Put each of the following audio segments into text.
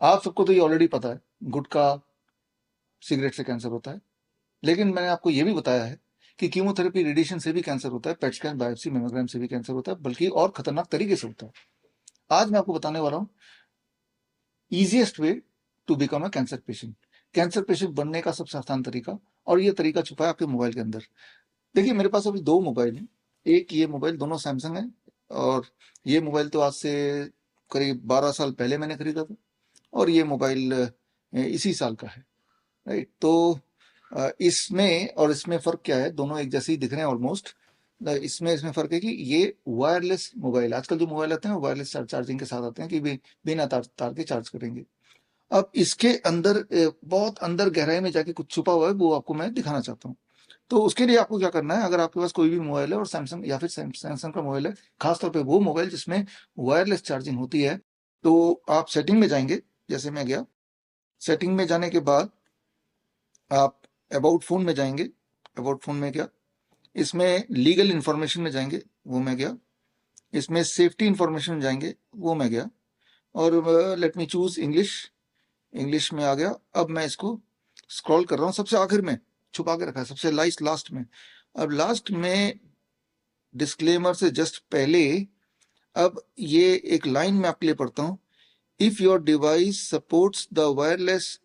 आप सबको तो ये ऑलरेडी पता है, गुटखा, सिगरेट से कैंसर होता है। लेकिन मैंने आपको ये भी बताया है कि कीमोथेरेपी, रेडिएशन से भी कैंसर होता है, पेट स्कैन, बायोप्सी, मेमोग्राम से भी कैंसर होता है, बल्कि और खतरनाक तरीके से होता है। आज मैं आपको बताने वाला हूँ easiest way to become a cancer patient. Cancer patient बनने का सबसे आसान तरीका, और ये तरीका छुपा है आपके मोबाइल के अंदर। देखिए, मेरे पास अभी दो मोबाइल हैं। एक ये मोबाइल, दोनों सैमसंग है, और ये मोबाइल तो आज से करीब 12 साल पहले मैंने खरीदा था, और ये मोबाइल इसी साल का है। राइट, तो इसमें और इसमें फ़र्क क्या है? दोनों एक जैसे ही दिख रहे हैं ऑलमोस्ट। इसमें इसमें फ़र्क है कि ये वायरलेस मोबाइल, आजकल जो मोबाइल आते हैं वो वायरलेस चार्जिंग के साथ आते हैं, कि बिना तार तार के चार्ज करेंगे। अब इसके अंदर बहुत अंदर गहराई में जाके कुछ छुपा हुआ है, वो आपको मैं दिखाना चाहता हूँ। तो उसके लिए आपको क्या करना है, अगर आपके पास कोई भी मोबाइल है और सैमसंग या फिर सैमसंग का मोबाइल है, खासतौर पे वो मोबाइल जिसमें वायरलेस चार्जिंग होती है, तो आप सेटिंग में जाएंगे। जैसे मैं गया, सेटिंग में जाने के बाद आप अबाउट फ़ोन में जाएंगे। अबाउट फ़ोन में गया, इसमें लीगल इन्फॉर्मेशन में जाएंगे, वो मैं गया। इसमें सेफ्टी इन्फॉर्मेशन में जाएंगे, वो मैं गया। और let me choose English. English में आ गया। अब मैं इसको स्क्रॉल कर रहा हूँ, सबसे आखिर में छुपा के रखा है, सबसे लास्ट में। अब लास्ट में डिस्क्लेमर से जस्ट पहले, अब ये एक लाइन में आपके लिए पढ़ता हूँ। If your device supports the wireless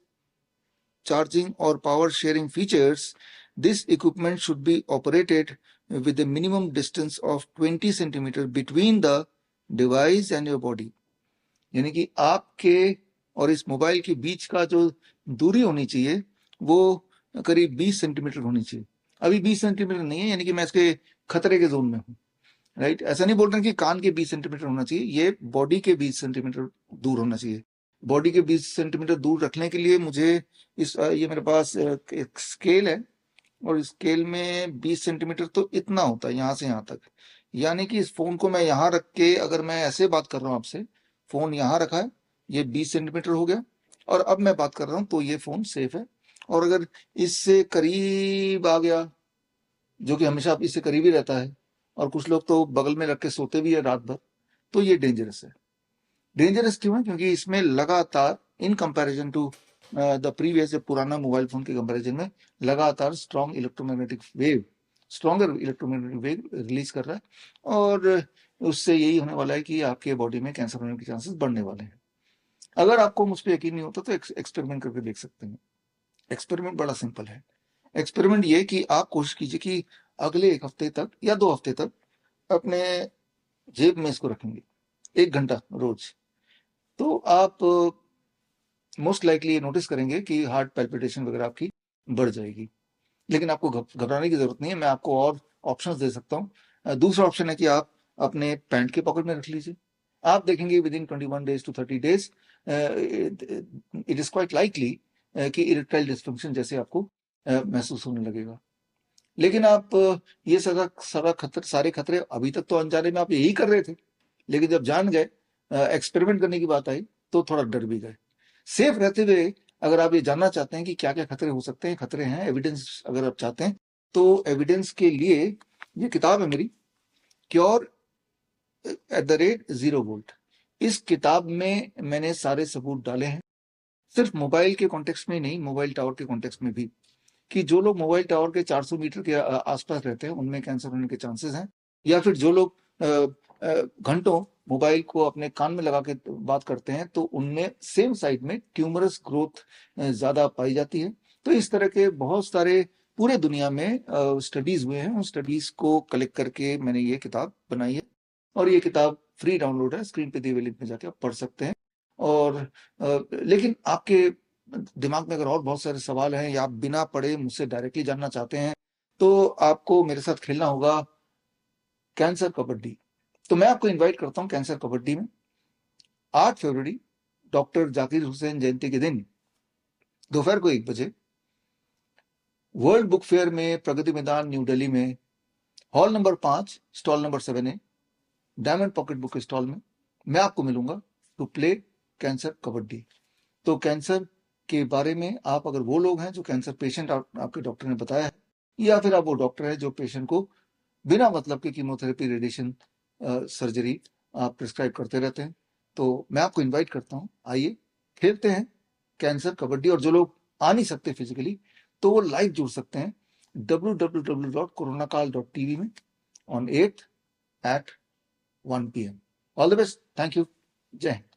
charging or power sharing features, this equipment should be operated with a minimum distance of 20 centimeter between the device and your body। यानी कि आपके और इस मोबाइल के बीच का जो दूरी होनी चाहिए वो करीब 20 सेंटीमीटर होनी चाहिए। अभी 20 सेंटीमीटर नहीं है, यानी कि मैं इसके खतरे के जोन में हूँ। राइट, ऐसा नहीं बोल रहे कि कान के 20 सेंटीमीटर होना चाहिए, ये बॉडी के 20 सेंटीमीटर दूर होना चाहिए। बॉडी के 20 सेंटीमीटर दूर रखने के लिए मुझे ये मेरे पास एक स्केल है, और इस स्केल में 20 सेंटीमीटर तो इतना होता है, यहाँ से यहाँ तक। यानी कि इस फोन को मैं यहाँ रख के अगर मैं ऐसे बात कर रहा हूँ आपसे, फोन यहाँ रखा है, ये 20 सेंटीमीटर हो गया, और अब मैं बात कर रहा हूँ तो ये फोन सेफ है। और अगर इससे करीब आ गया, जो कि हमेशा इससे करीब ही रहता है, और कुछ लोग तो बगल में रख के सोते भी है रात भर, तो ये डेंजरस है। डेंजरस क्यों है? क्योंकि इसमें लगातार, in comparison to the previous, पुराना मोबाइल फोन के कंपैरिजन में लगातार स्ट्रॉन्गर इलेक्ट्रोमैग्नेटिक वेव रिलीज कर रहा है, और उससे यही होने वाला है कि आपके बॉडी में कैंसर होने के चांसेस बढ़ने वाले हैं। अगर आपको मुझ पर यकीन नहीं होता तो एक्सपेरिमेंट करके देख सकते हैं। एक्सपेरिमेंट बड़ा सिंपल है। एक्सपेरिमेंट ये कि आप कोशिश कीजिए कि अगले 1 हफ्ते तक या 2 हफ्ते तक अपने जेब में इसको रखेंगे, 1 घंटा रोज। तो आप मोस्ट लाइकली नोटिस करेंगे कि हार्ट पैल्पिटेशन वगैरह आपकी बढ़ जाएगी। लेकिन आपको घबराने की जरूरत नहीं है, मैं आपको और ऑप्शंस दे सकता हूँ। दूसरा ऑप्शन है कि आप अपने पैंट के पॉकेट में रख लीजिए। आप देखेंगे with in 21 days to 30 days it is quite likely कि इरेक्टाइल डिस्फंक्शन जैसे आपको महसूस होने लगेगा। लेकिन आप ये सारे खतरे अभी तक तो अनजाने में आप यही कर रहे थे, लेकिन जब जान गए, एक्सपेरिमेंट करने की बात आई, तो थोड़ा डर भी गए। सेफ रहते हुए अगर आप ये जानना चाहते हैं कि क्या क्या खतरे हो सकते हैं, खतरे हैं, एविडेंस अगर आप चाहते हैं, तो एविडेंस के लिए ये किताब है मेरी, क्योर @0 वोल्ट। इस किताब में मैंने सारे सबूत डाले हैं, सिर्फ मोबाइल के कॉन्टेक्स्ट में नहीं, मोबाइल टावर के कॉन्टेक्स्ट में भी, कि जो लोग मोबाइल टावर के 400 मीटर के आसपास रहते हैं उनमें कैंसर होने के चांसेस हैं, या फिर जो लोग घंटों मोबाइल को अपने कान में लगा के बात करते हैं तो उनमें सेम साइड में ट्यूमरस ग्रोथ ज्यादा पाई जाती है। तो इस तरह के बहुत सारे पूरे दुनिया में स्टडीज हुए हैं, उन स्टडीज को कलेक्ट करके मैंने ये किताब बनाई है, और ये किताब फ्री डाउनलोड है, स्क्रीन पे दिए हुए लिंक में जाके आप पढ़ सकते हैं। और लेकिन आपके दिमाग में अगर और बहुत सारे सवाल हैं, या आप बिना पढ़े मुझसे डायरेक्टली जानना चाहते हैं, तो आपको मेरे साथ खेलना होगा कैंसर कबड्डी। तो मैं आपको इनवाइट करता हूं कैंसर कबड्डी में 8 फरवरी, डॉक्टर जाकिर हुसैन जयंती के दिन, दोपहर को 1 बजे, वर्ल्ड बुक फेयर में, प्रगति मैदान, न्यू दिल्ली में, hall number 5, stall number 7A, diamond pocket book stall में मैं आपको मिलूंगा टू प्ले कैंसर कबड्डी। तो कैंसर के बारे में, आप अगर वो लोग हैं जो कैंसर पेशेंट आपके डॉक्टर ने बताया है, या फिर आप वो डॉक्टर है जो पेशेंट को बिना मतलब के कीमोथेरेपी, रेडिएशन, सर्जरी आप प्रिस्क्राइब करते रहते हैं, तो मैं आपको इनवाइट करता हूँ, आइए खेलते हैं कैंसर कबड्डी, और जो लोग आ नहीं सकते फिजिकली तो वो लाइव जुड़ सकते हैं www.coronakal.tv में on 8th at 1 PM. All the best. Thank you. जय हिंद.